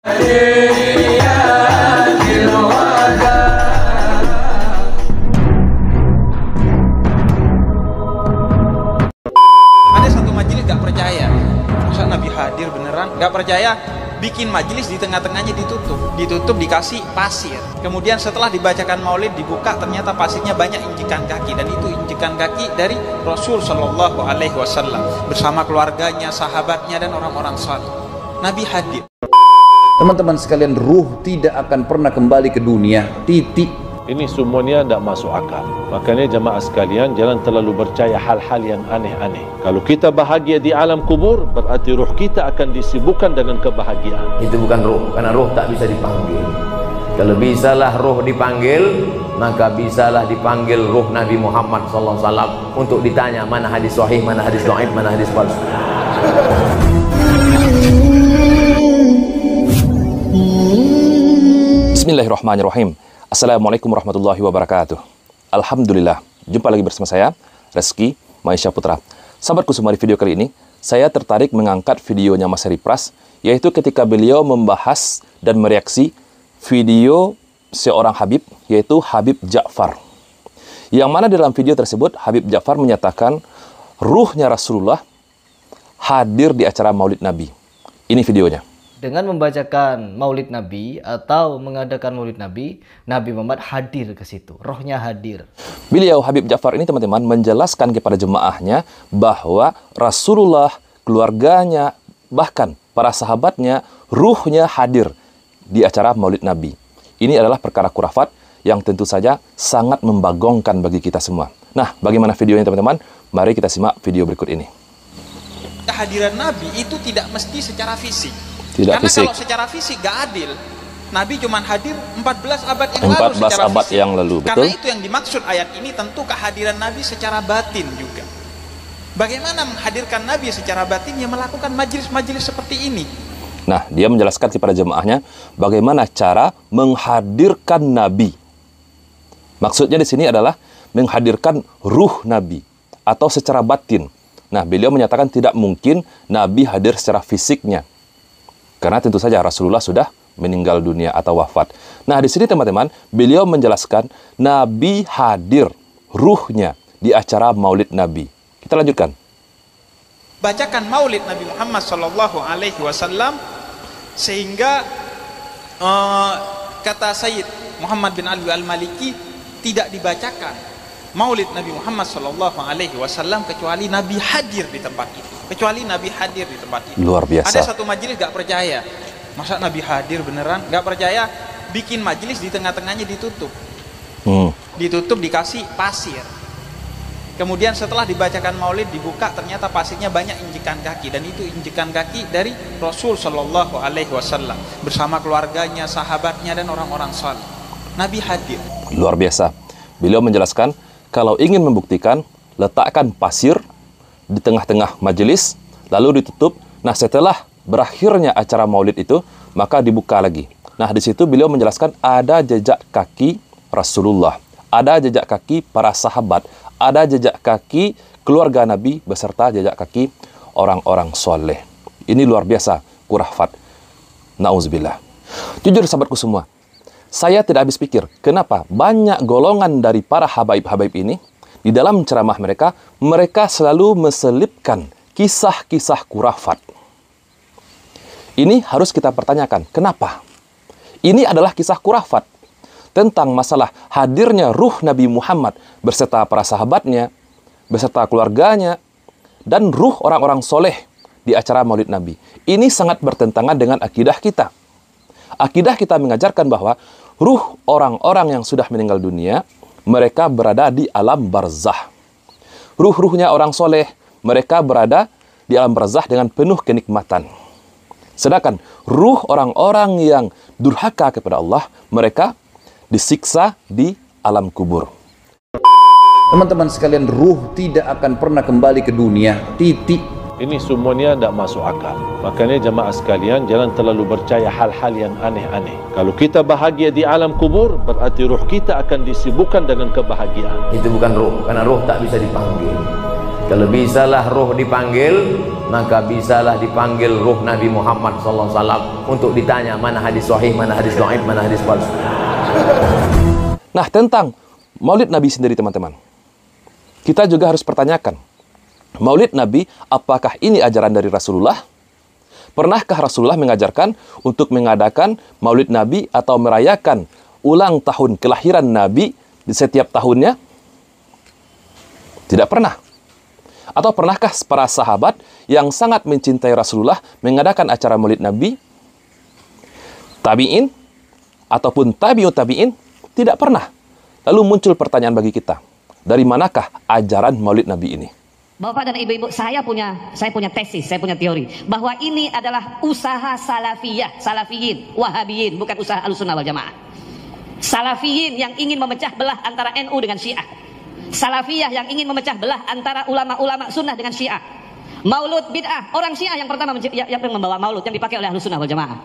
Ada satu majelis gak percaya, masa Nabi hadir beneran? Gak percaya, bikin majelis di tengah-tengahnya ditutup dikasih pasir. Kemudian setelah dibacakan maulid dibuka, ternyata pasirnya banyak injekan kaki, dan itu injekan kaki dari Rasul Shallallahu Alaihi Wasallam bersama keluarganya, sahabatnya, dan orang-orang saleh. Nabi hadir. Teman-teman sekalian, ruh tidak akan pernah kembali ke dunia, titik. Ini semuanya tidak masuk akal. Makanya jemaah sekalian, jangan terlalu percaya hal-hal yang aneh-aneh. Kalau kita bahagia di alam kubur, berarti ruh kita akan disibukkan dengan kebahagiaan. Itu bukan ruh, karena ruh tak bisa dipanggil. Kalau bisalah ruh dipanggil, maka bisalah dipanggil ruh Nabi Muhammad SAW untuk ditanya mana hadis sahih, mana hadis dhaif, mana hadis palsu. Bismillahirrahmanirrahim. Assalamualaikum warahmatullahi wabarakatuh. Alhamdulillah, jumpa lagi bersama saya, Reski Maisha Putra. Sahabatku semua, di video kali ini saya tertarik mengangkat videonya Mas Heri Pras, yaitu ketika beliau membahas dan mereaksi video seorang Habib, yaitu Habib Ja'far. Yang mana dalam video tersebut Habib Ja'far menyatakan ruhnya Rasulullah hadir di acara Maulid Nabi. Ini videonya. Dengan membacakan Maulid Nabi atau mengadakan Maulid Nabi, Nabi Muhammad hadir ke situ, rohnya hadir. Beliau Habib Ja'far ini, teman-teman, menjelaskan kepada jemaahnya bahwa Rasulullah, keluarganya, bahkan para sahabatnya, ruhnya hadir di acara Maulid Nabi. Ini adalah perkara khurafat yang tentu saja sangat membagongkan bagi kita semua. Nah, bagaimana videonya, teman-teman? Mari kita simak video berikut ini. Kehadiran Nabi itu tidak mesti secara fisik. Tidak Karena fisik. kalau secara fisik gak adil. Nabi cuma hadir 14 abad yang lalu 14 secara abad fisik. yang lalu, betul. Karena itu yang dimaksud ayat ini, tentu kehadiran Nabi secara batin juga. Bagaimana menghadirkan Nabi secara batin? Ya melakukan majelis-majelis seperti ini. Nah, dia menjelaskan kepada jemaahnya bagaimana cara menghadirkan Nabi. Maksudnya di sini adalah menghadirkan ruh Nabi atau secara batin. Nah, beliau menyatakan tidak mungkin Nabi hadir secara fisiknya. Karena tentu saja Rasulullah sudah meninggal dunia atau wafat. Nah, di sini teman-teman, beliau menjelaskan Nabi hadir ruhnya di acara Maulid Nabi. Kita lanjutkan. Bacakan Maulid Nabi Muhammad Sallallahu Alaihi Wasallam sehingga kata Sayyid Muhammad bin Ali Al-Maliki, tidak dibacakan Maulid Nabi Muhammad Sallallahu Alaihi Wasallam kecuali Nabi hadir di tempat itu. Kecuali Nabi hadir di tempat itu. Luar biasa. Ada satu majelis gak percaya, masa Nabi hadir beneran? Gak percaya, bikin majelis di tengah-tengahnya ditutup. Ditutup dikasih pasir. Kemudian setelah dibacakan maulid dibuka, ternyata pasirnya banyak injekan kaki, dan itu injekan kaki dari Rasul Shallallahu Alaihi Wasallam bersama keluarganya, sahabatnya, dan orang-orang saleh. Nabi hadir. Luar biasa. Beliau menjelaskan kalau ingin membuktikan, letakkan pasir di tengah-tengah majelis, lalu ditutup. Nah, setelah berakhirnya acara maulid itu, maka dibuka lagi. Nah, di situ beliau menjelaskan ada jejak kaki Rasulullah, ada jejak kaki para sahabat, ada jejak kaki keluarga Nabi beserta jejak kaki orang-orang soleh. Ini luar biasa, khurafat. Nauzubillah. Jujur sahabatku semua, saya tidak habis pikir kenapa banyak golongan dari para habaib-habaib ini di dalam ceramah mereka, mereka selalu meselipkan kisah-kisah khurafat. Ini harus kita pertanyakan, kenapa? Ini adalah kisah khurafat tentang masalah hadirnya ruh Nabi Muhammad beserta para sahabatnya, beserta keluarganya, dan ruh orang-orang soleh di acara Maulid Nabi. Ini sangat bertentangan dengan akidah kita. Akidah kita mengajarkan bahwa ruh orang-orang yang sudah meninggal dunia, mereka berada di alam barzah. Ruh-ruhnya orang soleh, mereka berada di alam barzah dengan penuh kenikmatan. Sedangkan ruh orang-orang yang durhaka kepada Allah, mereka disiksa di alam kubur. Teman-teman sekalian, ruh tidak akan pernah kembali ke dunia, titik. Ini semuanya tidak masuk akal. Makanya jemaah sekalian, jangan terlalu percaya hal-hal yang aneh-aneh. Kalau kita bahagia di alam kubur, berarti ruh kita akan disibukkan dengan kebahagiaan. Itu bukan ruh, karena ruh tak bisa dipanggil. Kalau bisalah ruh dipanggil, maka bisalah dipanggil ruh Nabi Muhammad SAW untuk ditanya mana hadis sahih, mana hadis dhaif, mana hadis palsu. Nah, tentang Maulid Nabi sendiri teman-teman, kita juga harus pertanyakan, Maulid Nabi, apakah ini ajaran dari Rasulullah? Pernahkah Rasulullah mengajarkan untuk mengadakan Maulid Nabi atau merayakan ulang tahun kelahiran Nabi di setiap tahunnya? Tidak pernah. Atau pernahkah para sahabat yang sangat mencintai Rasulullah mengadakan acara Maulid Nabi? Tabi'in ataupun tabi'ut tabi'in? Tidak pernah. Lalu muncul pertanyaan bagi kita, dari manakah ajaran Maulid Nabi ini? Bapak dan ibu-ibu, saya punya tesis, saya punya teori bahwa ini adalah usaha salafiyah, salafiyin, wahabiyin, bukan usaha Ahlussunnah wal Jamaah. Salafiyin yang ingin memecah belah antara NU dengan Syiah. Salafiyah yang ingin memecah belah antara ulama-ulama sunnah dengan Syiah. Maulud bid'ah, orang Syiah yang pertama yang membawa maulud yang dipakai oleh Ahlussunnah wal Jamaah.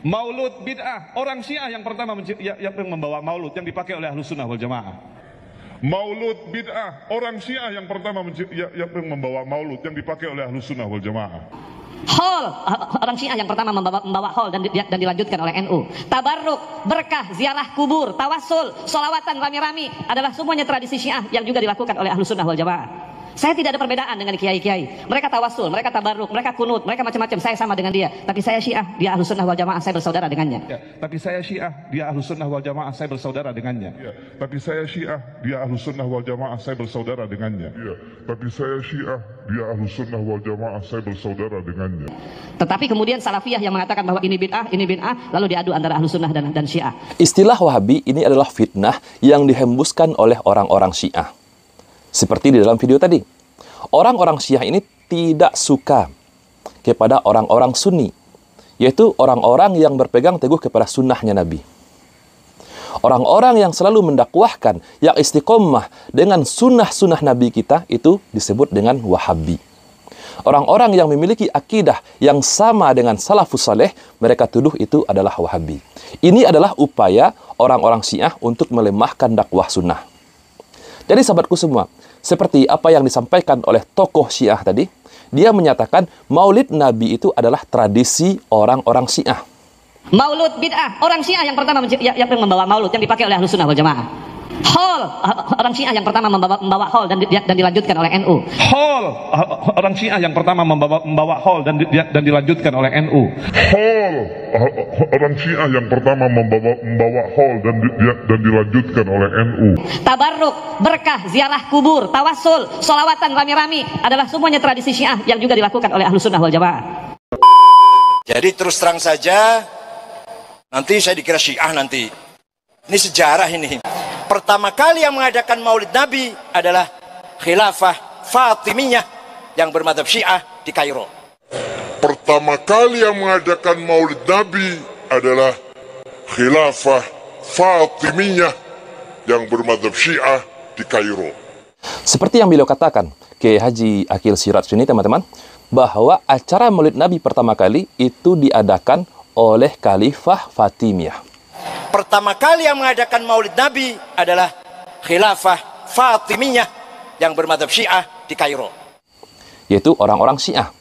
Maulud bid'ah, orang Syiah yang pertama yang membawa maulud yang dipakai oleh Ahlussunnah wal Jamaah. Maulud bid'ah, orang Syiah yang pertama yang membawa maulud yang dipakai oleh Ahlussunnah wal Jamaah. Hol, orang Syiah yang pertama membawa hol dan dilanjutkan oleh NU. Tabarruk, berkah, ziarah kubur, tawassul, sholawatan rami-rami adalah semuanya tradisi Syiah yang juga dilakukan oleh Ahlussunnah wal Jamaah. Saya tidak ada perbedaan dengan kiai-kiai. Mereka tawassul, mereka tabarruk, mereka kunut, mereka macam-macam. Saya sama dengan dia. Tapi saya Syiah, dia Ahlussunnah wal Jamaah, saya bersaudara dengannya. Ya, tapi saya Syiah, dia Ahlussunnah wal Jamaah, saya bersaudara dengannya. Ya, tapi saya Syiah, dia Ahlussunnah wal Jamaah, saya bersaudara dengannya. Ya, tapi saya Syiah, dia Ahlussunnah wal Jamaah, saya bersaudara dengannya. Tetapi kemudian salafiyah yang mengatakan bahwa ini bid'ah, lalu diadu antara Ahlussunnah dan Syiah. Istilah Wahabi ini adalah fitnah yang dihembuskan oleh orang-orang Syiah. Seperti di dalam video tadi, orang-orang Syiah ini tidak suka kepada orang-orang Sunni, yaitu orang-orang yang berpegang teguh kepada sunnahnya Nabi. Orang-orang yang selalu mendakwahkan, yang istiqomah dengan sunnah-sunnah Nabi kita, itu disebut dengan Wahabi. Orang-orang yang memiliki akidah yang sama dengan salafus saleh, mereka tuduh itu adalah Wahabi. Ini adalah upaya orang-orang Syiah untuk melemahkan dakwah sunnah. Jadi sahabatku semua, seperti apa yang disampaikan oleh tokoh Syiah tadi, dia menyatakan Maulid Nabi itu adalah tradisi orang-orang Syiah. Maulud bid'ah, orang Syiah yang pertama yang membawa maulud yang dipakai oleh Ahlussunnah wal Jamaah. Hol, orang Syiah yang pertama membawa hol dan dilanjutkan oleh NU. Hol, orang Syiah yang pertama membawa hol dan dilanjutkan oleh NU. Hol, orang Syiah yang pertama membawa hol dan dilanjutkan oleh NU. Tabarruk, berkah, ziarah kubur, tawassul, sholawatan rami-rami adalah semuanya tradisi Syiah yang juga dilakukan oleh Ahlussunnah wal Jamaah. Jadi terus terang saja, nanti saya dikira Syiah nanti. Ini sejarah ini. Pertama kali yang mengadakan Maulid Nabi adalah Khilafah Fatimiyah yang bermadzhab Syiah di Kairo. Pertama kali yang mengadakan Maulid Nabi adalah Khilafah Fatimiyah yang bermadzhab Syiah di Kairo. Seperti yang beliau katakan, Kiai Haji Aqil Siraj ini teman-teman, bahwa acara Maulid Nabi pertama kali itu diadakan oleh Khalifah Fatimiyah. Pertama kali yang mengadakan Maulid Nabi adalah Khilafah Fatimiyah yang bermadzhab Syiah di Kairo. Yaitu orang-orang Syiah.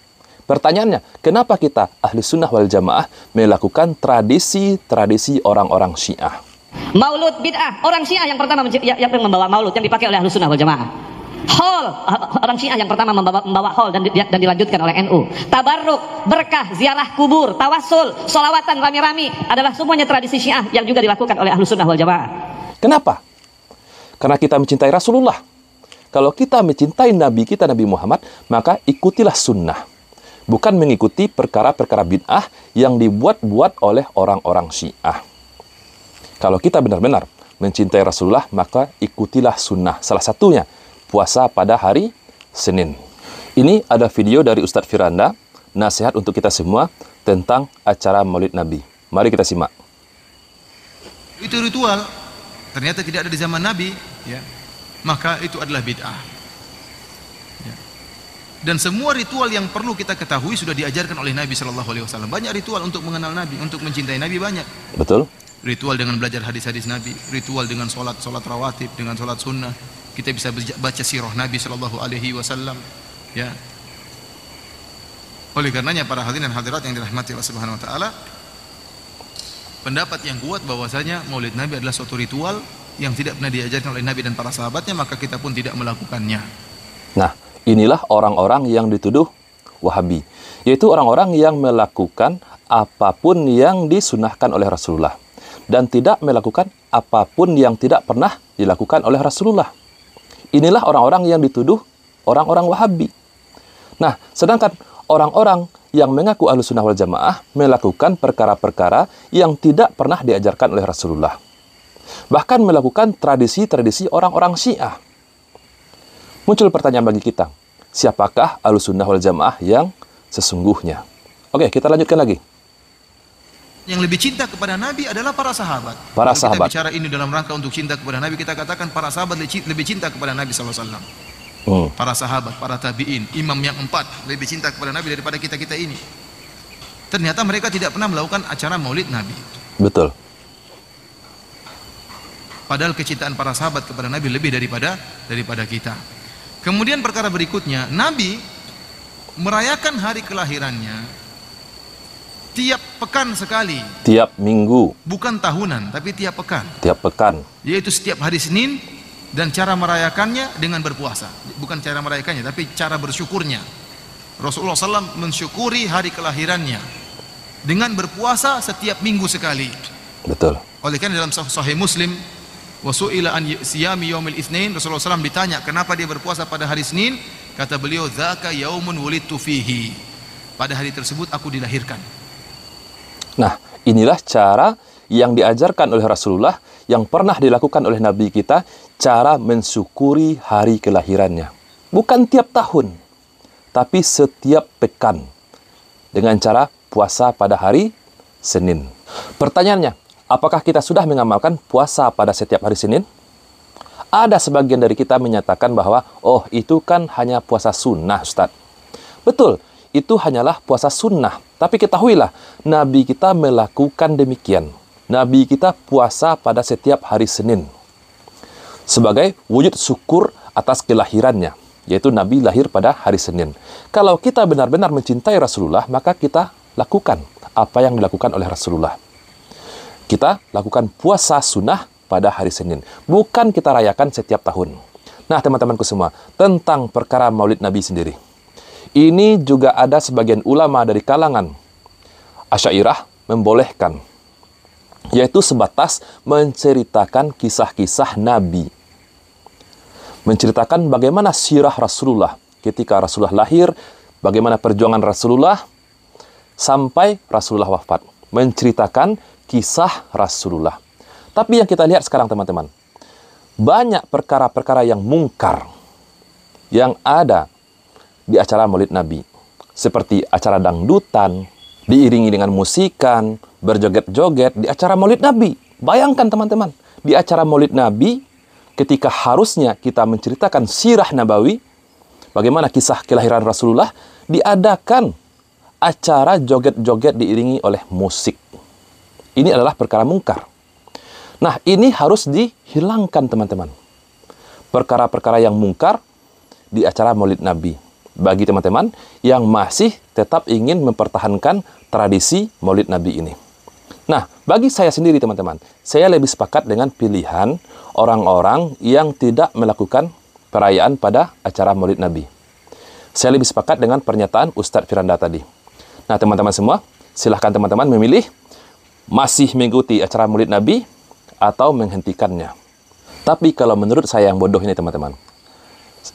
Pertanyaannya, kenapa kita Ahlussunnah wal Jamaah melakukan tradisi-tradisi orang-orang Syiah? Maulud bid'ah, orang Syiah yang pertama yang membawa maulud yang dipakai oleh Ahlussunnah wal Jamaah. Hol, orang Syiah yang pertama membawa hol dan dilanjutkan oleh NU. Tabarruk, berkah, ziarah kubur, tawassul, sholawatan rami-rami adalah semuanya tradisi Syiah yang juga dilakukan oleh Ahlussunnah wal Jamaah. Kenapa? Karena kita mencintai Rasulullah. Kalau kita mencintai Nabi kita, Nabi Muhammad, maka ikutilah sunnah. Bukan mengikuti perkara-perkara bid'ah yang dibuat-buat oleh orang-orang Syiah. Kalau kita benar-benar mencintai Rasulullah, maka ikutilah sunnah. Salah satunya, puasa pada hari Senin. Ini ada video dari Ustadz Firanda, nasihat untuk kita semua tentang acara Maulid Nabi. Mari kita simak. Itu ritual, ternyata tidak ada di zaman Nabi, ya. Maka itu adalah bid'ah. Ya. Dan semua ritual yang perlu kita ketahui sudah diajarkan oleh Nabi SAW. Banyak ritual untuk mengenal Nabi, untuk mencintai Nabi banyak. Betul. Ritual dengan belajar hadis-hadis Nabi, ritual dengan sholat rawatib, dengan sholat sunnah. Kita bisa baca sirah Nabi SAW, ya. Oleh karenanya para hadirin dan hadirat yang dirahmati Allah Subhanahu wa taala, pendapat yang kuat bahwasanya Maulid Nabi adalah suatu ritual yang tidak pernah diajarkan oleh Nabi dan para sahabatnya, maka kita pun tidak melakukannya. Nah, inilah orang-orang yang dituduh Wahabi, yaitu orang-orang yang melakukan apapun yang disunahkan oleh Rasulullah dan tidak melakukan apapun yang tidak pernah dilakukan oleh Rasulullah. Inilah orang-orang yang dituduh orang-orang Wahabi. Nah, sedangkan orang-orang yang mengaku Ahlus Sunnah wal Jamaah melakukan perkara-perkara yang tidak pernah diajarkan oleh Rasulullah. Bahkan melakukan tradisi-tradisi orang-orang Syiah. Muncul pertanyaan bagi kita, siapakah Ahlus Sunnah wal Jamaah yang sesungguhnya? Oke, kita lanjutkan lagi. Yang lebih cinta kepada Nabi adalah para sahabat. Para Kalau sahabat. kita bicara ini dalam rangka untuk cinta kepada Nabi, kita katakan para sahabat lebih cinta kepada Nabi SAW. Para sahabat, para tabi'in, imam yang 4 lebih cinta kepada Nabi daripada kita-kita ini. Ternyata mereka tidak pernah melakukan acara maulid Nabi. Betul. Padahal kecintaan para sahabat kepada Nabi lebih daripada kita. Kemudian perkara berikutnya, Nabi merayakan hari kelahirannya tiap pekan sekali. Tiap minggu. Bukan tahunan, tapi tiap pekan. Tiap pekan. Yaitu setiap hari Senin, dan cara merayakannya dengan berpuasa. Bukan cara merayakannya, tapi cara bersyukurnya. Rasulullah SAW mensyukuri hari kelahirannya dengan berpuasa setiap minggu sekali. Betul. Oleh karena dalam Sahih Muslim, wasu'ila an siyami yaumil itsnain, Rasulullah SAW ditanya kenapa dia berpuasa pada hari Senin, kata beliau, dzaka yaumun wulidtu fihi. Pada hari tersebut aku dilahirkan. Nah, inilah cara yang diajarkan oleh Rasulullah, yang pernah dilakukan oleh Nabi kita, cara mensyukuri hari kelahirannya. Bukan tiap tahun, tapi setiap pekan. Dengan cara puasa pada hari Senin. Pertanyaannya, apakah kita sudah mengamalkan puasa pada setiap hari Senin? Ada sebagian dari kita menyatakan bahwa, oh itu kan hanya puasa sunnah, Ustadz. Betul, itu hanyalah puasa sunnah. Tapi ketahuilah, Nabi kita melakukan demikian. Nabi kita puasa pada setiap hari Senin sebagai wujud syukur atas kelahirannya, yaitu Nabi lahir pada hari Senin. Kalau kita benar-benar mencintai Rasulullah, maka kita lakukan apa yang dilakukan oleh Rasulullah. Kita lakukan puasa sunnah pada hari Senin, bukan kita rayakan setiap tahun. Nah, teman-temanku semua, tentang perkara Maulid Nabi sendiri, ini juga ada sebagian ulama dari kalangan Asy'ariyah membolehkan, yaitu sebatas menceritakan kisah-kisah Nabi. Menceritakan bagaimana sirah Rasulullah ketika Rasulullah lahir, bagaimana perjuangan Rasulullah sampai Rasulullah wafat. Menceritakan kisah Rasulullah. Tapi yang kita lihat sekarang, teman-teman, banyak perkara-perkara yang mungkar yang ada di acara Maulid Nabi. Seperti acara dangdutan, diiringi dengan musikan, berjoget-joget di acara Maulid Nabi. Bayangkan teman-teman, di acara Maulid Nabi ketika harusnya kita menceritakan sirah Nabawi, bagaimana kisah kelahiran Rasulullah, diadakan acara joget-joget diiringi oleh musik. Ini adalah perkara mungkar. Nah, ini harus dihilangkan teman-teman. Perkara-perkara yang mungkar di acara Maulid Nabi. Bagi teman-teman yang masih tetap ingin mempertahankan tradisi Maulid Nabi ini. Nah, bagi saya sendiri teman-teman, saya lebih sepakat dengan pilihan orang-orang yang tidak melakukan perayaan pada acara Maulid Nabi. Saya lebih sepakat dengan pernyataan Ustadz Firanda tadi. Nah, teman-teman semua, silahkan teman-teman memilih masih mengikuti acara Maulid Nabi atau menghentikannya. Tapi kalau menurut saya yang bodoh ini teman-teman,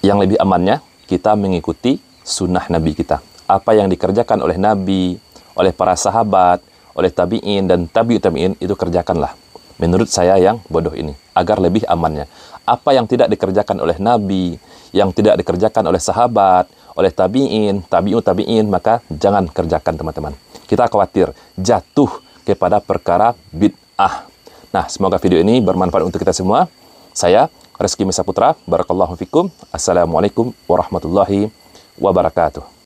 yang lebih amannya kita mengikuti sunnah Nabi kita. Apa yang dikerjakan oleh Nabi, oleh para sahabat, oleh tabi'in dan tabi'ut tabi'in, itu kerjakanlah. Menurut saya yang bodoh ini, agar lebih amannya. Apa yang tidak dikerjakan oleh Nabi, yang tidak dikerjakan oleh sahabat, oleh tabi'in, tabi'ut tabi'in, maka jangan kerjakan teman-teman. Kita khawatir jatuh kepada perkara bid'ah. Nah, semoga video ini bermanfaat untuk kita semua. Saya Reski Mesa Putra, barakallahu fikum. Assalamualaikum warahmatullahi wabarakatuh.